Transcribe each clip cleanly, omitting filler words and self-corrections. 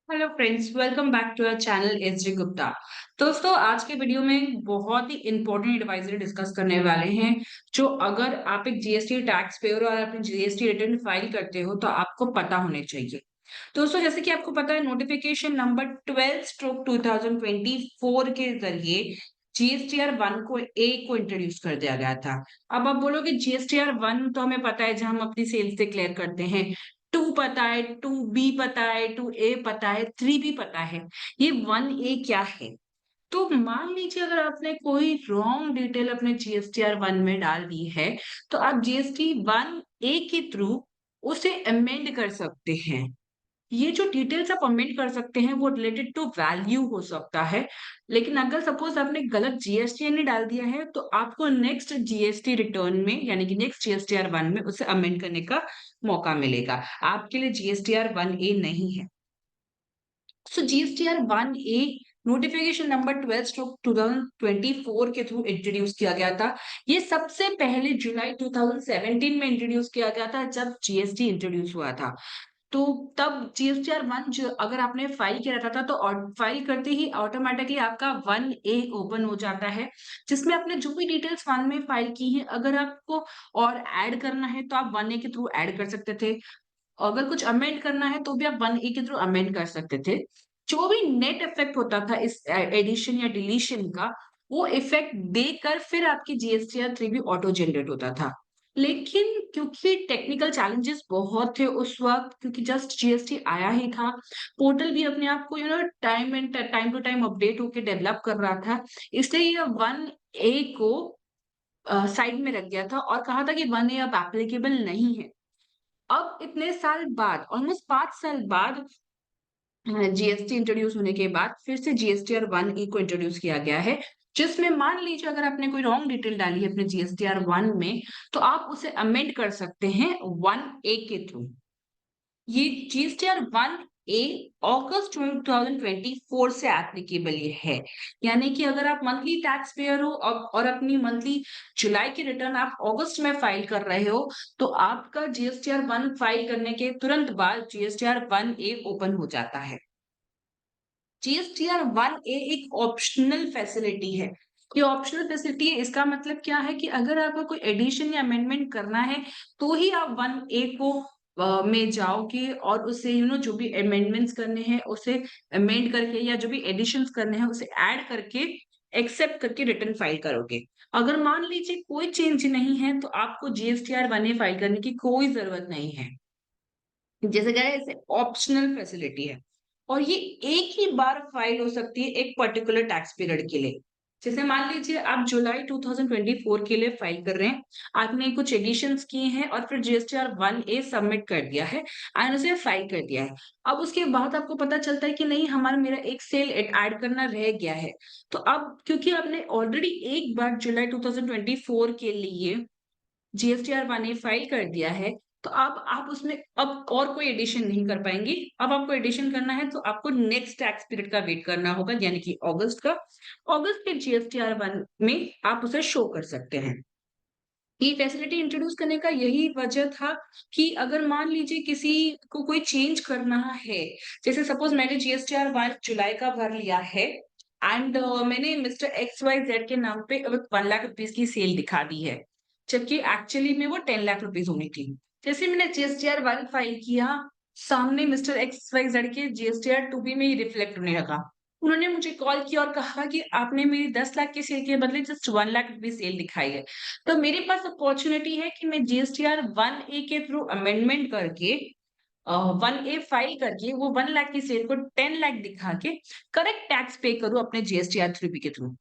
Hello friends, welcome back to our channel SJ Gupta. दोस्तों, आज के वीडियो में बहुत ही इंपॉर्टेंट एडवाइजरी डिस्कस करने वाले हैं। जो अगर आप एक जीएसटी टैक्स पेयर और अपनी जीएसटी रिटर्न फाइल करते हो तो आपको पता होने चाहिए। दोस्तों, जैसे कि आपको पता है, नोटिफिकेशन नंबर 12/2024 के जरिए जीएसटीआर 1 को इंट्रोड्यूस कर दिया गया था। अब आप बोलोगे जीएसटीआर 1 तो हमें पता है, जहां हम अपनी सेल्स डिक्लेयर करते हैं। 2 पता है, 2B पता है, 2A पता है, 3B पता है। ये 1A क्या है? तो मान लीजिए अगर आपने कोई रॉन्ग डिटेल अपने जीएसटीआर 1 में डाल दी है, तो आप जीएसटी 1A के थ्रू उसे अमेंड कर सकते हैं। ये जो डिटेल्स आप अमेंड कर सकते हैं वो रिलेटेड टू वैल्यू हो सकता है। लेकिन अगर सपोज आपने गलत जीएसटीएन डाल दिया है तो आपको नेक्स्ट जीएसटी रिटर्न में, यानी कि नेक्स्ट जीएसटीआर 1 में उसे अमेंड करने का मौका मिलेगा। आपके लिए जीएसटीआर 1A नहीं है। सो जीएसटीआर 1A नोटिफिकेशन नंबर 12/2024 के थ्रू इंट्रोड्यूस किया गया था। ये सबसे पहले जुलाई 2017 में इंट्रोड्यूस किया गया था, जब जीएसटी इंट्रोड्यूस हुआ था। तो तब जीएसटीआर 1 जो अगर आपने फाइल किया रहता था तो फाइल करते ही ऑटोमेटिकली आपका 1A ओपन हो जाता है, जिसमें आपने जो भी डिटेल्स 1 में फाइल की है, अगर आपको और ऐड करना है तो आप 1A के थ्रू ऐड कर सकते थे। अगर कुछ अमेंड करना है तो भी आप 1A के थ्रू अमेंड कर सकते थे। जो भी नेट इफेक्ट होता था इस एडिशन या डिलीशन का, वो इफेक्ट देकर फिर आपकी जीएसटीआर 3 भी ऑटो जनरेट होता था। लेकिन क्योंकि टेक्निकल चैलेंजेस बहुत थे उस वक्त, क्योंकि जस्ट जीएसटी आया ही था, पोर्टल भी अपने आप को टाइम टू टाइम अपडेट होके डेवलप कर रहा था, इसलिए ये 1A को साइड में रख गया था और कहा था कि 1A अब एप्लीकेबल नहीं है। अब इतने साल बाद, ऑलमोस्ट 5 साल बाद, जीएसटी इंट्रोड्यूस होने के बाद फिर से जीएसटीआर 1A को इंट्रोड्यूस किया गया है, जिसमें मान लीजिए अगर आपने कोई रॉन्ग डिटेल डाली है अपने जीएसटीआर 1 में, तो आप उसे अमेंड कर सकते हैं 1A के थ्रू। ये जीएसटीआर 1A अगस्त 2024 से एप्लीकेबल ये है। यानी कि अगर आप मंथली टैक्स पेयर हो और अपनी मंथली जुलाई की रिटर्न आप अगस्त में फाइल कर रहे हो, तो आपका जीएसटीआर 1 फाइल करने के तुरंत बाद जीएसटीआर 1A ओपन हो जाता है। जीएसटीआर 1A एक ऑप्शनल फैसिलिटी है। ये ऑप्शनल फैसिलिटी है, इसका मतलब क्या है कि अगर आपको कोई एडिशन या अमेंडमेंट करना है, तो ही आप 1A को में जाओगे और उसे जो भी अमेंडमेंट्स करने हैं उसे अमेंड करके, या जो भी एडिशंस करने हैं उसे ऐड करके एक्सेप्ट करके रिटर्न फाइल करोगे। अगर मान लीजिए कोई चेंज नहीं है तो आपको जीएसटीआर 1A फाइल करने की कोई जरूरत नहीं है। जैसे कह रहे हैं, इसे ऑप्शनल फैसिलिटी है और ये एक ही बार फाइल हो सकती है एक पर्टिकुलर टैक्स पीरियड के लिए। जैसे मान लीजिए आप जुलाई 2024 के लिए फाइल कर रहे हैं, आपने कुछ एडिशंस किए हैं और फिर जीएसटीआर 1A सबमिट कर दिया है एंड उसे फाइल कर दिया है। अब उसके बाद आपको पता चलता है कि नहीं, हमारा मेरा एक सेल ऐड करना रह गया है। तो अब क्योंकि आपने ऑलरेडी एक बार जुलाई 2024 के लिए जीएसटीआर 1A फाइल कर दिया है, तो अब आप उसमें अब और कोई एडिशन नहीं कर पाएँगे। अब आपको एडिशन करना है तो आपको नेक्स्ट टैक्स पीरियड का वेट करना होगा, यानी कि अगस्त का। अगस्त के जीएसटीआर 1 में आप उसे शो कर सकते हैं। ये फैसिलिटी इंट्रोड्यूस करने का यही वजह था कि अगर मान लीजिए किसी को कोई चेंज करना है, जैसे सपोज मैंने जीएसटीआर 1 जुलाई का भर लिया है एंड मैंने मिस्टर एक्स वाई जेड के नाम पे अब 1 लाख रुपीस की सेल दिखा दी है, जबकि एक्चुअली में वो 10 लाख रुपीस होनी थी। जैसे मैंने जीएसटीआर 1 फाइल किया, सामने मिस्टर एक्स वाई जेड के जीएसटीआर 2B में ही रिफ्लेक्ट होने लगा। उन्होंने मुझे कॉल किया और कहा कि आपने मेरी 10 लाख की सेल के बदले जस्ट 1 लाख रुपीस सेल दिखाई है। तो मेरे पास अपॉर्चुनिटी है कि मैं जीएसटीआर 1A के थ्रू अमेंडमेंट करके 1A फाइल करके वो 1 लाख की सेल को 10 लाख दिखा के करेक्ट टैक्स पे करूँ अपने जीएसटीआर 3B के थ्रू।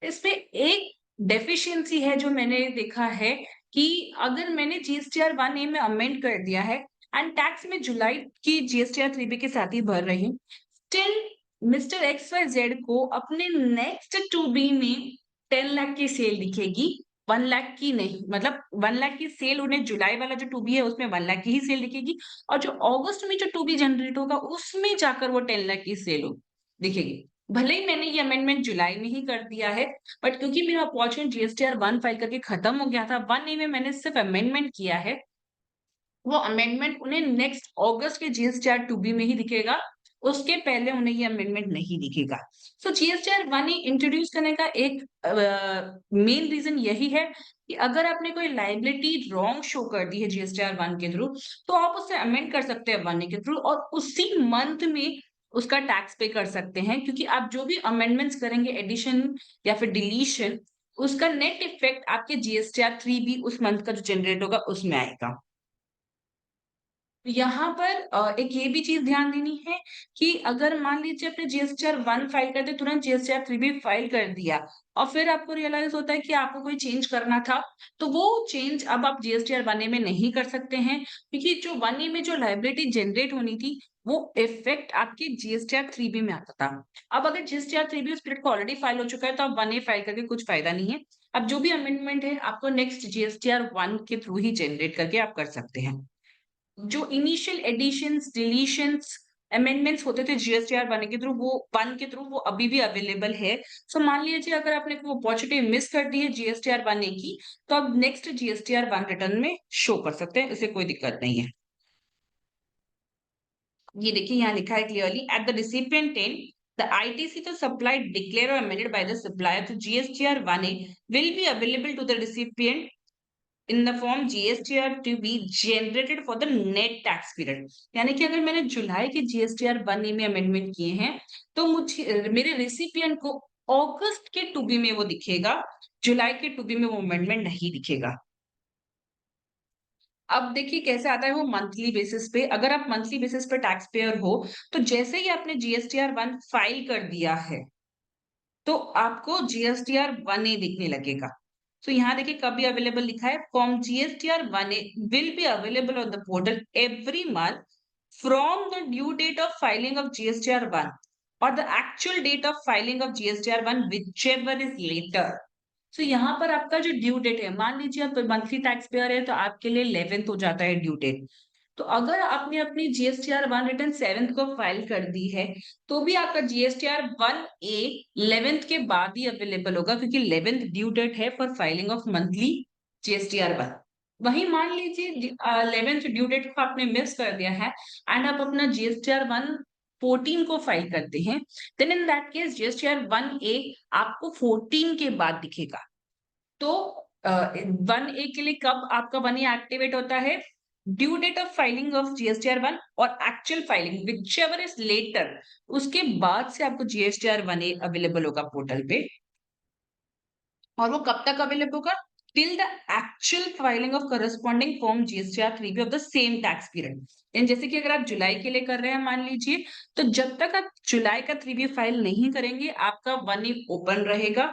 इसमें एक डेफिशिएंसी है जो मैंने देखा है कि अगर मैंने जीएसटीआर 1A में अमेंड कर दिया है एंड टैक्स में जुलाई की जीएसटीआर 3B के साथ ही भर रही हूँ, still mister X Y Z को अपने नेक्स्ट 2B में 10 लाख की सेल दिखेगी, 1 लाख की नहीं। मतलब 1 लाख की सेल उन्हें जुलाई वाला जो 2B है उसमें 1 लाख की ही सेल दिखेगी और जो अगस्त में जो 2B जनरेट होगा उसमें जाकर वो 10 लाख की सेल हो दिखेगी। भले ही मैंने ये अमेंडमेंट जुलाई में ही कर दिया है, बट क्योंकि मेरा अपॉर्चुनिटी जीएसटीआर 1 फाइल करके खत्म हो गया था, 1A में मैंने सिर्फ अमेंडमेंट किया है, वो अमेंडमेंट उन्हें नेक्स्ट अगस्त के जीएसटीआर 2B में ही दिखेगा उसके पहले उन्हें ये अमेंडमेंट नहीं दिखेगा। सो जीएसटीआर 1 इंट्रोड्यूस करने का एक मेन रीजन यही है कि अगर आपने कोई लायबिलिटी रॉन्ग शो कर दी है जीएसटीआर 1 के थ्रू, तो आप उससे अमेंड कर सकते हैं 1 के थ्रू और उसी मंथ में उसका टैक्स पे कर सकते हैं, क्योंकि आप जो भी अमेंडमेंट्स करेंगे एडिशन या फिर डिलीशन, उसका नेट इफेक्ट आपके जीएसटीआर 3 भी उस मंथ का जो जनरेट होगा उसमें आएगा। यहाँ पर एक ये भी चीज़ ध्यान देनी है कि अगर मान लीजिए आपने जीएसटीआर 1 फाइल करते तुरंत जीएसटीआर 3 भी फाइल कर दिया और फिर आपको रियलाइज़ होता है कि आपको कोई चेंज करना था, तो वो चेंज अब आप जीएसटीआर 1 ए में नहीं कर सकते हैं, क्योंकि जो 1 ए में जो लायबिलिटी जनरेट होनी थी, वो इफेक्ट आपके जीएसटीआर 3 बी में आता था। अब अगर जीएसटीआर 3 बी उस पीरियड को ऑलरेडी फाइल हो चुका है, तो अब 1 ए फाइल करके कुछ फायदा नहीं है। अब जो भी अमेंडमेंट है, आपको नेक्स्ट जीएसटीआर 1 के थ्रू ही जनरेट करके आप कर सकते हैं। जो इनिशियल एडिशंस, डिलीशंस, अमेंडमेंट्स होते थे जीएसटीआर 1 के थ्रू वो अभी भी अवेलेबल है। सो मान लीजिए अगर आपने वो अपॉर्चुनिटी मिस कर दी है जीएसटीआर 1 ए की, तो आप नेक्स्ट जीएसटीआर 1 रिटर्न में शो कर सकते हैं, इससे कोई दिक्कत नहीं है। ये देखिए यहाँ लिखा है clearly at the recipient and the ITC to supply declare और अमेंडेड बाय द सप्लायर तो GSTR 1 A will be available to the recipient in the form GSTR two B generated for the net tax period. यानी कि अगर मैंने जुलाई के GSTR 1 ए में amendment किए हैं, तो मुझे मेरे रेसिपिएंट को अगस्त के टू बी में वो दिखेगा, जुलाई के टू बी में वो अमेंडमेंट नहीं दिखेगा। अब देखिए कैसे आता है वो मंथली बेसिस पे। अगर आप मंथली बेसिस पे टैक्स पेयर हो, तो जैसे ही आपने जीएसटीआर 1 फाइल कर दिया है, तो आपको जीएसटीआर 1 ए दिखने लगेगा। तो यहाँ देखिए कब ये अवेलेबल लिखा है, form GSTR 1 A will be available on the portal every month from the due date of filing of GSTR 1 और the actual date of filing of GSTR 1 whichever is later. तो यहाँ पर आपका जो ड्यू डेट है, मान लीजिए आप मंथली टैक्स पेयर है, तो आपके लिए 11th हो जाता है ड्यू डेट। तो अगर आपने अपनी जीएसटीआर 1 रिटर्न 7th को फाइल कर दी है, तो भी आपका जीएसटीआर 1 ए 11th के बाद ही अवेलेबल होगा, क्योंकि 11th ड्यू डेट है for filing of monthly GSTR 1। वहीं मान लीजिए 11th ड्यू डेट को आपने मिस कर दिया है एंड आप अपना जीएसटीआर 1 14 को फाइल करते हैं, then in that case GSTR 1 A आपको 14 के बाद दिखेगा। तो 1 ए के लिए कब आपका 1 ए एक्टिवेट होता है, due date of filing of GSTR 1 और actual filing whichever is later, उसके बाद से आपको जीएसटीआर 1 ए अवेलेबल होगा पोर्टल पे। और वो कब तक अवेलेबल होगा, till the actual filing of corresponding form GSTR 3 B of the same tax period. And जैसे कि अगर आप जुलाई के लिए कर रहे हैं मान लीजिए, तो जब तक आप जुलाई का 3 बी फाइल नहीं करेंगे, आपका 1 ए ओपन रहेगा।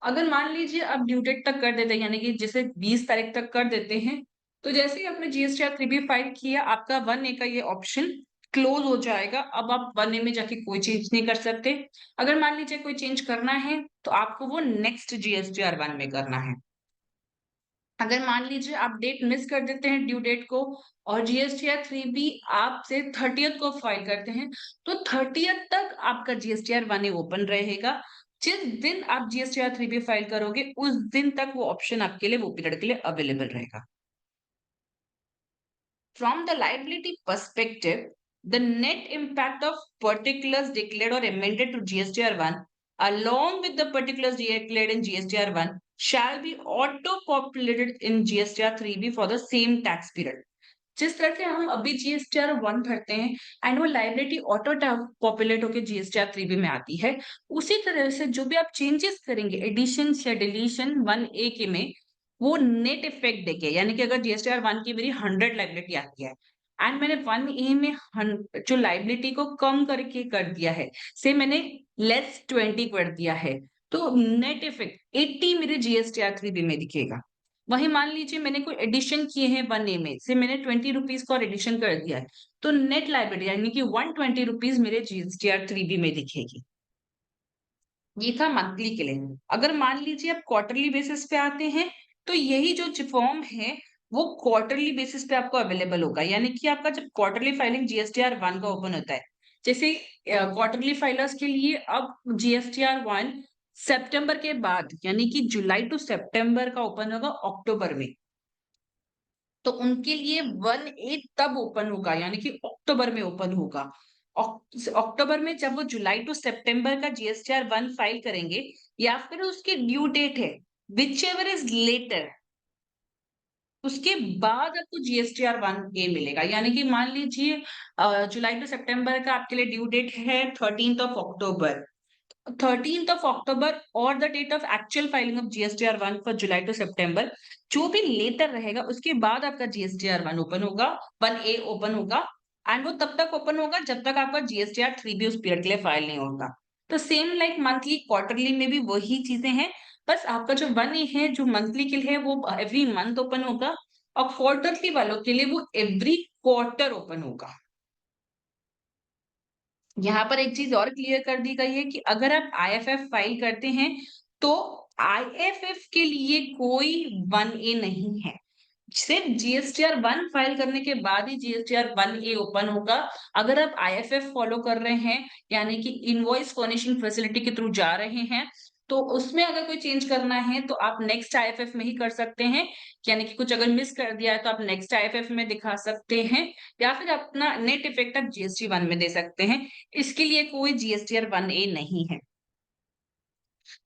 अगर मान लीजिए आप ड्यू डेट तक कर देते हैं, यानी कि जैसे 20 तारीख तक कर देते हैं, तो जैसे ही आपने जीएसटीआर 3 बी फाइल किया, आपका 1 ए का ये ऑप्शन क्लोज हो जाएगा। अब आप 1 ए में जाके कोई चेंज नहीं कर सकते। अगर मान लीजिए कोई चेंज करना है, तो आपको वो नेक्स्ट जीएसटीआर 1 में करना है। अगर मान लीजिए आप डेट मिस कर देते हैं ड्यू डेट को और जीएसटीआर 3 बी आपसे 30th को फाइल करते हैं, तो 30th तक आपका जीएसटीआर 1 ए ओपन रहेगा। जिस दिन आप जीएसटीआर 3 बी फाइल करोगे, उस दिन तक वो ऑप्शन आपके लिए वो पीरियड के लिए अवेलेबल रहेगा। From the liability perspective, the net impact of particulars declared or amended to GSTR 1 along with the particulars declared in GSTR 1 shall be auto-populated in GSTR 3B for the same tax period. जिस तरह से हम अभी GSTR 1 भरते हैं and वो liability auto populate होकर GSTR 3 B में आती है, उसी तरह से जो भी आप चेंजेस करेंगे एडिशन या डिलीशन 1 ए के में, वो नेट इफेक्ट देके, यानी कि अगर जीएसटीआर 1 की मेरी 100 लाइबिलिटी आती है एंड मैंने 1 ए में जो लाइबिलिटी को कम करके कर दिया है, से मैंने लेस 20 कर दिया है, तो नेट इफेक्ट 80 मेरे जीएसटीआर 3 बी में दिखेगा। वहीं मान लीजिए मैंने कोई एडिशन किए हैं 1 ए में से मैंने 20 रुपीज का और एडिशन कर दिया है, तो नेट लाइबिलिटी यानी कि 120 रुपीज मेरे जीएसटीआर 3 बी में दिखेगी। ये था मंथली के लिए। अगर मान लीजिए आप क्वार्टरली बेसिस पे आते हैं, तो यही जो फॉर्म है वो क्वार्टरली बेसिस पे आपको अवेलेबल होगा, यानी कि आपका जब क्वार्टरली फाइलिंग जीएसटीआर 1 का ओपन होता है, जैसे क्वार्टरली फाइलर्स के लिए अब जीएसटीआर 1 सितंबर के बाद यानी कि जुलाई टू सितंबर का ओपन होगा अक्टूबर में, तो उनके लिए 1 ए तब ओपन होगा यानी कि अक्टूबर में ओपन होगा। अक्टूबर में जब वो जुलाई टू सितंबर का जीएसटीआर 1 फाइल करेंगे या फिर उसकी ड्यू डेट है, व्हिच एवर इज लेटर, उसके बाद आपको जीएसटीआर 1 ए मिलेगा। यानी कि मान लीजिए जुलाई टू सितंबर का आपके लिए ड्यू डेट है 13th of October. 13th of October और the date of actual filing of GSTR 1 for July to September, जो भी लेटर रहेगा उसके बाद आपका जीएसटीआर 1 ओपन होगा, 1 ए ओपन होगा। एंड वो तब तक ओपन होगा जब तक आपका जीएसटीआर 3 भी उस पीरियड के लिए फाइल नहीं होगा। तो सेम लाइक मंथली क्वार्टरली में भी वही चीजें हैं, बस आपका जो 1 ए है जो मंथली के लिए है वो एवरी मंथ ओपन होगा, और क्वार्टरली वालों के लिए वो एवरी क्वार्टर ओपन होगा। यहाँ पर एक चीज और क्लियर कर दी गई है कि अगर आप आईएफएफ फाइल करते हैं तो आईएफएफ के लिए कोई 1 ए नहीं है। सिर्फ जीएसटीआर 1 फाइल करने के बाद ही जीएसटीआर 1 ए ओपन होगा। अगर आप आईएफएफ फॉलो कर रहे हैं, यानी कि इनवॉइस फर्निशिंग फैसिलिटी के थ्रू जा रहे हैं, तो उसमें अगर कोई चेंज करना है तो आप नेक्स्ट आईएफएफ में ही कर सकते हैं। यानी कि कुछ अगर मिस कर दिया है तो आप नेक्स्ट आईएफएफ में दिखा सकते हैं, या फिर अपना नेट इफेक्ट आप जीएसटी 1 में दे सकते हैं। इसके लिए कोई जीएसटीआर 1 ए नहीं है।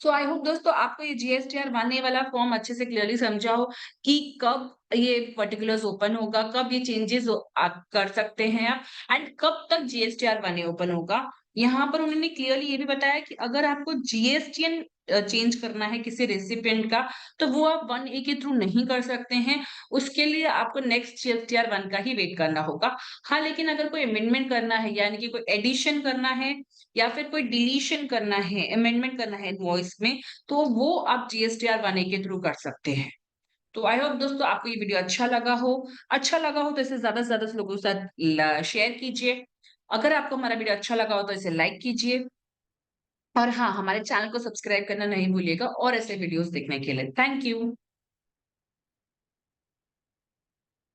सो आई होप दोस्तों आपको ये जीएसटीआर 1 ए वाला फॉर्म अच्छे से क्लियरली समझा हो कि कब ये पर्टिकुलर्स ओपन होगा, कब ये चेंजेस आप कर सकते हैं आप, एंड कब तक जीएसटीआर 1 ए ओपन होगा। यहाँ पर उन्होंने क्लियरली ये भी बताया कि अगर आपको जीएसटीएन चेंज करना है किसी रेसिपिएंट का, तो वो आप 1 ए के थ्रू नहीं कर सकते हैं। उसके लिए आपको नेक्स्ट जीएसटीआर 1 का ही वेट करना होगा। हाँ, लेकिन अगर कोई अमेंडमेंट करना है, यानी कि कोई एडिशन करना है या फिर कोई डिलीशन करना है, अमेंडमेंट करना है इनवॉइस में, तो वो आप जीएसटीआर 1 ए के थ्रू कर सकते हैं। तो आई होप दोस्तों आपको ये वीडियो अच्छा लगा हो। अच्छा लगा हो तो इसे ज़्यादा से ज़्यादा लोगों के साथ शेयर कीजिए। अगर आपको हमारा वीडियो अच्छा लगा हो तो इसे लाइक कीजिए। और हाँ, हमारे चैनल को सब्सक्राइब करना नहीं भूलिएगा और ऐसे वीडियोज़ देखने के लिए। Thank you.